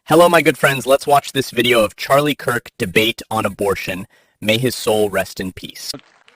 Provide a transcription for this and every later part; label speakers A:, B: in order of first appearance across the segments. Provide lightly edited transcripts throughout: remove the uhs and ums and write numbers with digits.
A: Hello, my good friends. Let's watch this video of Charlie Kirk debate on abortion. May his soul rest in peace.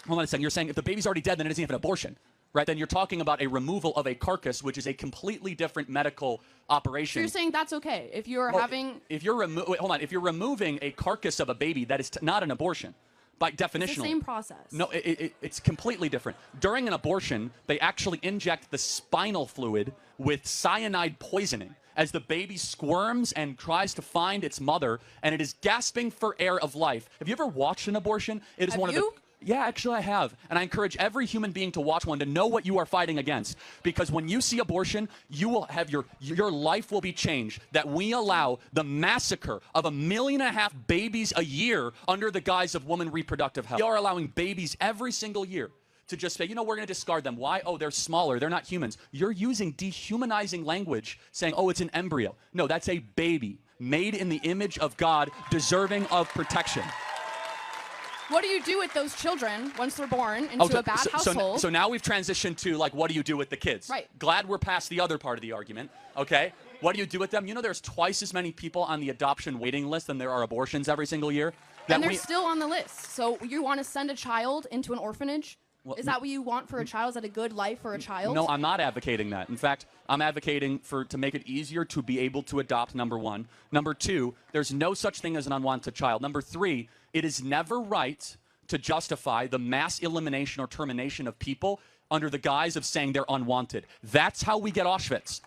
B: Hold on a second. You're saying if the baby's already dead, then it isn't even an abortion, right? Then you're talking about a removal of a carcass, which is a completely different medical operation.
C: So you're saying that's okay if you're having...
B: If you're if you're removing a carcass of a baby, that is not an abortion. By definition,
C: it's the same process.
B: No, it's completely different. During an abortion, they actually inject the spinal fluid with cyanide poisoning as the baby squirms and tries to find its mother, and it is gasping for air of life. Have you ever watched an abortion? It is
C: Have
B: one
C: you?
B: of the... Yeah, actually I have. And I encourage every human being to watch one to know what you are fighting against. Because when you see abortion, you will have your life will be changed. That we allow the massacre of 1.5 million babies a year under the guise of woman reproductive health. We are allowing babies every single year to just say, you know, we're going to discard them. Why? Oh, they're smaller. They're not humans. You're using dehumanizing language saying, oh, it's an embryo. No, that's a baby made in the image of God, deserving of protection.
C: What do you do with those children once they're born into a bad household?
B: So now we've transitioned to, like, what do you do with the kids?
C: Right.
B: Glad we're past the other part of the argument, okay? What do you do with them? You know there's twice as many people on the adoption waiting list than there are abortions every single year?
C: And they're still on the list. So you want to send a child into an orphanage? Well, is that what you want for a child? Is that a good life for a child?
B: No, I'm not advocating that. In fact, I'm advocating to make it easier to be able to adopt, number one. Number two, there's no such thing as an unwanted child. Number three, it is never right to justify the mass elimination or termination of people under the guise of saying they're unwanted. That's how we get Auschwitz.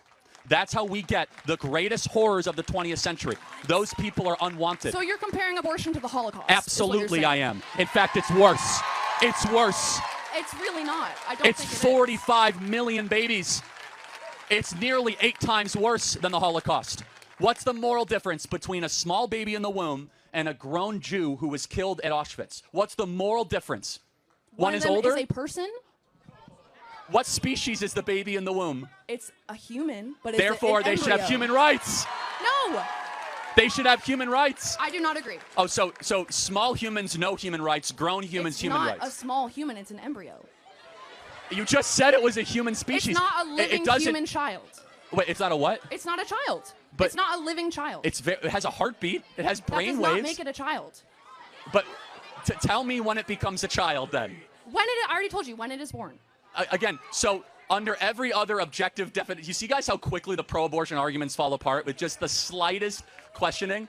B: That's how we get the greatest horrors of the 20th century. Those people are unwanted.
C: So you're comparing abortion to the Holocaust?
B: Absolutely, I am. In fact, it's worse. It's worse.
C: It's really not. I don't
B: think
C: it is.
B: 45 million babies. It's nearly 8 times worse than the Holocaust. What's the moral difference between a small baby in the womb and a grown Jew who was killed at Auschwitz? What's the moral difference? One is older?
C: Is a person?
B: What species is the baby in the womb?
C: It's a human, but
B: therefore they should have human rights.
C: No.
B: They should have human rights.
C: I do not agree.
B: Oh, so small humans, no human rights. Grown humans, human rights.
C: It's not a small human. It's an embryo.
B: You just said it was a human species.
C: It's not a living human child.
B: Wait, it's not a what?
C: It's not a child.
B: But
C: it's not a living child.
B: It has a heartbeat. It has brain waves.
C: That does not make it a child.
B: But tell me when it becomes a child then.
C: When it, I already told you, when it is born.
B: Again, so under every other objective definition, you see guys how quickly the pro-abortion arguments fall apart with just the slightest questioning?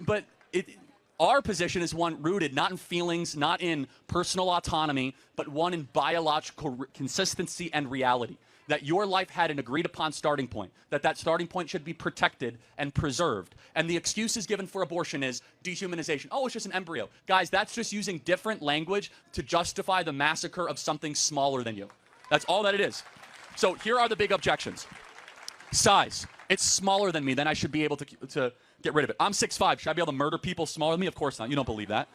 B: But our position is one rooted not in feelings, not in personal autonomy, but one in biological consistency and reality. That your life had an agreed-upon starting point, that starting point should be protected and preserved. And the excuses given for abortion is dehumanization. Oh, it's just an embryo. Guys, that's just using different language to justify the massacre of something smaller than you. That's all that it is. So here are the big objections. Size. It's smaller than me, then I should be able to get rid of it. I'm 6'5". Should I be able to murder people smaller than me? Of course not. You don't believe that.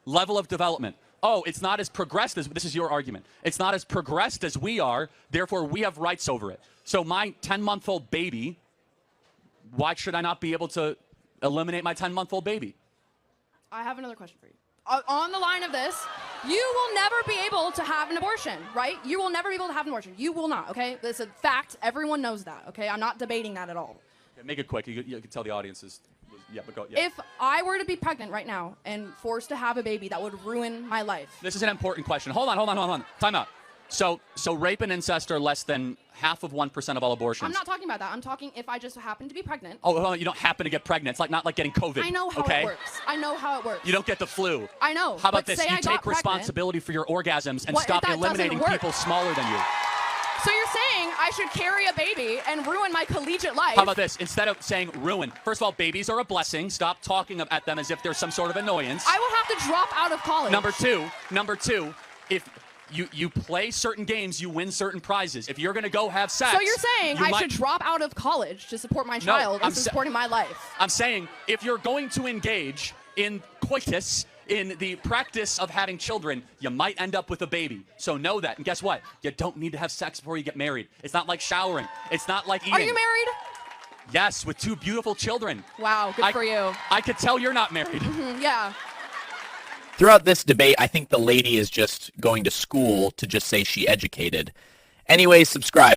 B: Level of development. Oh, it's not as progressed as, this is your argument. It's not as progressed as we are, therefore we have rights over it. So my 10-month-old baby, why should I not be able to eliminate my 10-month-old baby?
C: I have another question for you. On the line of this, you will never be able to have an abortion, right? You will never be able to have an abortion. You will not, okay? That's a fact. Everyone knows that, okay? I'm not debating that at all.
B: Okay, make it quick. You can tell the audiences. Yeah, but go. Yeah.
C: If I were to be pregnant right now and forced to have a baby, that would ruin my life.
B: This is an important question. Hold on. Time out. So rape and incest are less than 0.5% of all abortions.
C: I'm not talking about that. I'm talking if I just happen to be pregnant.
B: Oh, hold on. You don't happen to get pregnant. It's not like getting COVID.
C: I know how it works. I know how it works.
B: You don't get the flu.
C: I know.
B: How about this? You take responsibility for your orgasms and stop eliminating people smaller than you.
C: So you're saying I should carry a baby and ruin my collegiate life?
B: How about this? Instead of saying ruin, first of all, babies are a blessing. Stop talking at them as if they're some sort of annoyance.
C: I will have to drop out of college.
B: Number two, if you play certain games, you win certain prizes. If you're going to go have sex...
C: So you're saying I should drop out of college to support my child instead of supporting my life?
B: I'm saying if you're going to engage in coitus, in the practice of having children, you might end up with a baby. So know that. And guess what? You don't need to have sex before you get married. It's not like showering. It's not like eating.
C: Are you married?
B: Yes, with 2 beautiful children.
C: Wow, good for you.
B: I could tell you're not married.
C: Yeah.
A: Throughout this debate, I think the lady is just going to school to just say she educated. Anyways, subscribe.